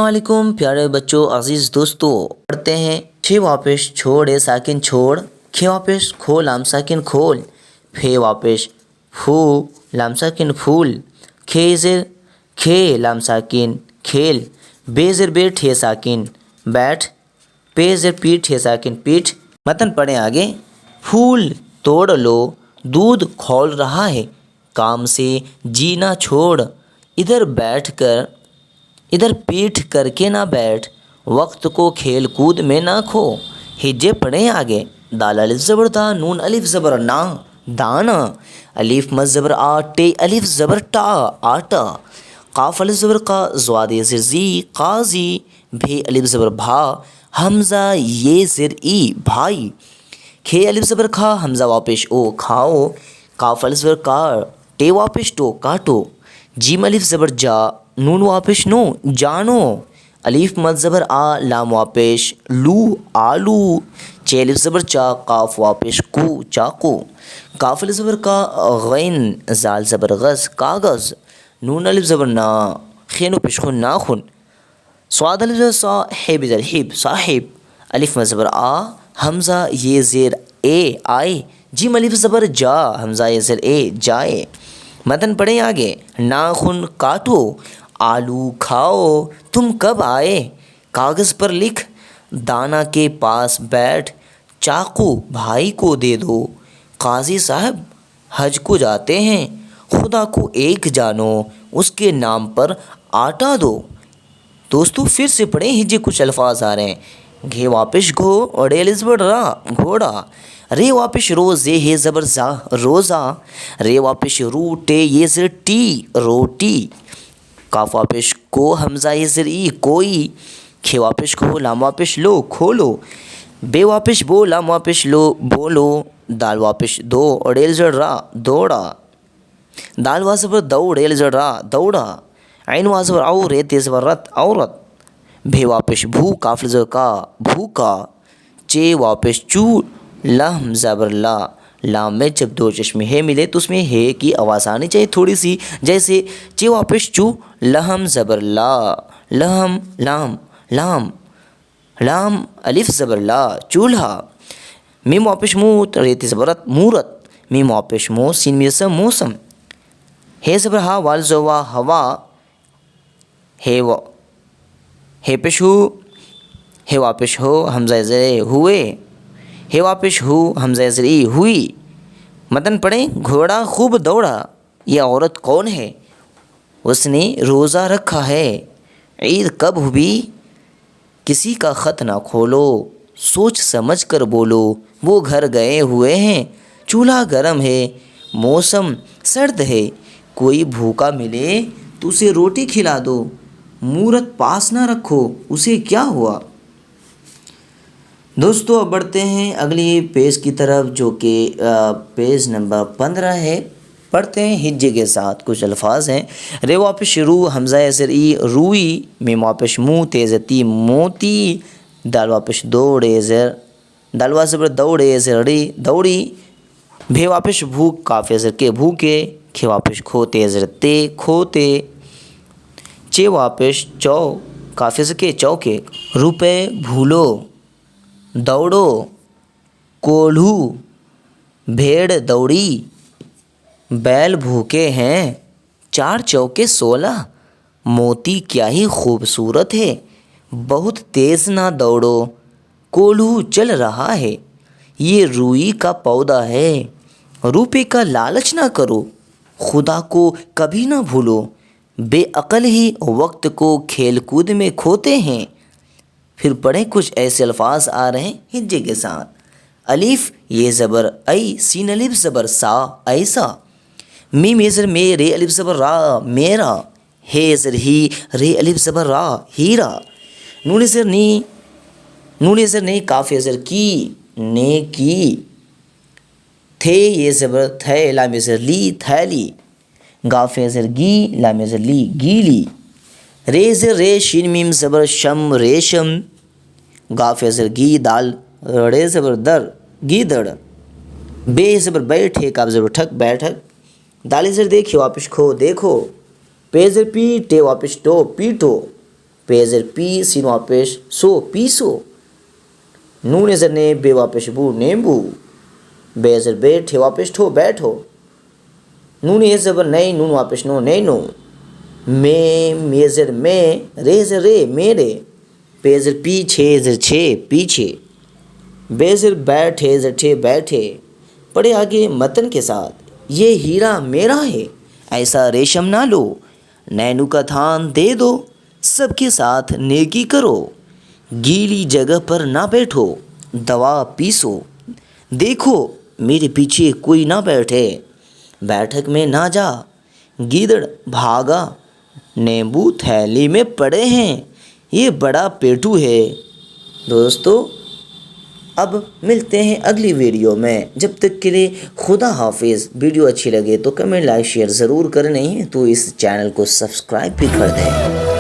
अस्सलामुअलैकुम प्यारे बच्चों, अजीज़ दोस्तों, पढ़ते हैं छे वापस छोड़ ए साकिन छोड़, खे वापस खो लाम साकिन खोल, फे वापस फू लाम साकिन फूल, खे ज़ेर खे लाम साकिन खेल, बे ज़ेर बे ठे साकिन बैठ, पे ज़ेर पीठ ठे साकिन पीठ। मतन पढ़ें आगे। फूल तोड़ लो, दूध खौल रहा है, काम से जीना छोड़, इधर पीठ करके ना बैठ, वक्त को खेल कूद में ना खो। हिज्जे पढ़ें आगे। दाल अलिफ ज़बर दा, नून अलिफ ज़बर ना, दाना, अलिफ मद ज़बर आ, टे अलिफ ज़बर टा, आटा, काफ अलिफ ज़बर का, ज़्वादे ज़िर ज़ी, काज़ी, भे अलिफ ज़बर भा, हमज़ा ये ज़िर ई, भाई, खे अलिफ ज़बर खा, हमज़ा वापिश ओ, खाओ, काफ अलिफ ज़बर का, टे वापिश टो, काटो, जीम अलिफ ज़बर जा, नून वापिश नो, जानो, अलीफ मद ज़बर आ, लाम वापिश लू, आलू, चे अलिफ ज़बर चा, काफ वापिश कू, चाकू, काफ अलिफ ज़बर का, गैन, जाल ज़बर गज़, कागज़, नून अलिफ ज़बर ना, खेनो पिशखुन नाखुन, स्वाद अलिफ ज़बर सा, हे बिज़र हिब, साहिब, अलिफ मद ज़बर आ, हमज़ा ये ज़ेर ए, आए, जीम अलिफ ज़बर जा, हमज़ा ये ज़ेर ए, जाए। मतन पढ़ें आगे। नाखून काटो, आलू खाओ, तुम कब आए, कागज़ पर लिख, दाना के पास बैठ, चाकू भाई को दे दो, काजी साहब हज को जाते हैं, खुदा को एक जानो, उसके नाम पर आटा दो। दोस्तों फिर से पढ़ें, हिज्जे कुछ अल्फाज आ रहे हैं। घे वापिश घो और ज़बर रा, घोड़ा, रे वापिश रो, जे हे ज़बर जा, रोज़ा, रे वापिश रू, टे ये ज़र टी, रोटी, काफ वापिश को, हमज़ा ये ज़र ई, कोई, खे वापिश खो, लाम वापिश लो, खोलो, बे वापिश बो, लाम वापिश लो, बोलो, दाल वापिश दो और ज़र रा, दौड़ा, दाल वा ज़बर दौड़, ज़र रा, दौड़ा, ऐन वा ज़बर औ, रे ते ज़बर रत, औरत, भे वापिश भू, काफ ज़बर का, भूका, चे वापिश चू, लम ज़बर ला, लाम में जब दो चश्मे हे मिले तो उसमें हे की आवाज़ आनी चाहिए थोड़ी सी, जैसे चे वापिश चू, लहम ज़बर ला, लहम, लाम, लाम, लाम अलिफ ज़बर ला, चूल्हा, मीम वापिश मूत, रेत ज़बरत, मूरत, मीम वापिश मो, सीन में मौसम, हे ज़बर हा, वाल ज़वा, हवा, हे पेश हु, हे वापिश हो, हमज़ा ज़रे हुए, हे वापिश हु, हमज़ा ज़र ई, हुई। मतन पढ़ें। घोड़ा खूब दौड़ा, यह औरत कौन है, उसने रोज़ा रखा है, ईद कब हुई, किसी का ख़त ना खोलो, सोच समझ कर बोलो, वो घर गए हुए हैं, चूल्हा गर्म है, मौसम सर्द है, कोई भूखा मिले तो उसे रोटी खिला दो, मूरत पास ना रखो, उसे क्या हुआ। दोस्तों अब बढ़ते हैं अगली पेज की तरफ, जो कि पेज नंबर 15 है। पढ़ते हैं हिज्जे के साथ। कुछ अल्फाज हैं। रे वापिश रू, हमज़ा ज़र ई, रूई, मीम वापिश मुँह, तेज़ती, मोती, दाल वापिश दौड़े ज़र, दाल वा ज़बर दौड़े ज़री, दौड़ी, भे वापिश भूख, काफ ज़र के, भूखे, खे वापिश खोते ज़र ते, खोते, चे वापिश चौ, काफ ज़र के, चौके, रुपए भूलो, दौड़ो, कोल्हू, भेड़ दौड़ी, बैल भूखे हैं, 4 चौके 16, मोती क्या ही खूबसूरत है, बहुत तेज़ ना दौड़ो, कोल्हू चल रहा है, ये रूई का पौधा है, रुपये का लालच ना करो, खुदा को कभी ना भूलो, बेअक्ल ही वक्त को खेल कूद में खोते हैं। फिर पढ़ें, कुछ ऐसे अल्फाज आ रहे हैं हिज्जे के साथ। अलीफ ये ज़बर आई, सीन अलिफ ज़बर सा, ऐसा, मीम ये ज़र मे, रे अलिफ ज़बर रा, मेरा, हे ज़र ही, रे अलिफ ज़बर रा, हीरा, नून ज़र नी, नून ज़र नहीं, काफ ज़र की, ने की, थे ये ज़बर थे, लाम ज़र ली, थैली, गाफ ज़र गी, लाम ज़र ली, गीली, रे ज़र रे, शीन मीम ज़बर शम, रेशम, गाफ ज़र गी, दाल, रे ज़बर दर, गीदड़, बे ज़बर बैठे, काफ ज़बर ठक, बैठक, दाल ज़र देखिए वापिश खो, देखो, पे ज़र पी, टे वापिश to, पीटो, پیزر P scene واپش so passive نون ازر نے بے واپش بو نیمبو بیزر بیٹھے واپش ٹھو بیٹھو نون ازر نئی نون واپش نو نینو میں میزر میں ریزر رے میرے پیزر پیچھے ازر چھے پیچھے بیزر بیٹھے ازر ٹھے بیٹھے پڑھے آگے متن کے ساتھ یہ ہیرا میرا ہے ایسا ریشم نہ لو نینو کا تھان دے دو سب کے ساتھ نیکی کرو گیلی جگہ پر نہ بیٹھو دوا پیسو دیکھو میرے پیچھے کوئی نہ بیٹھے بیٹھک میں نہ جا گیدڑ بھاگا نیمبو تھیلی میں پڑے ہیں یہ بڑا پیٹو ہے۔ دوستو اب ملتے ہیں اگلی ویڈیو میں، جب تک کے لیے خدا حافظ۔ ویڈیو اچھی لگے تو کمنٹ لائک شیئر ضرور کریں، نہیں تو اس چینل کو سبسکرائب بھی کر دیں۔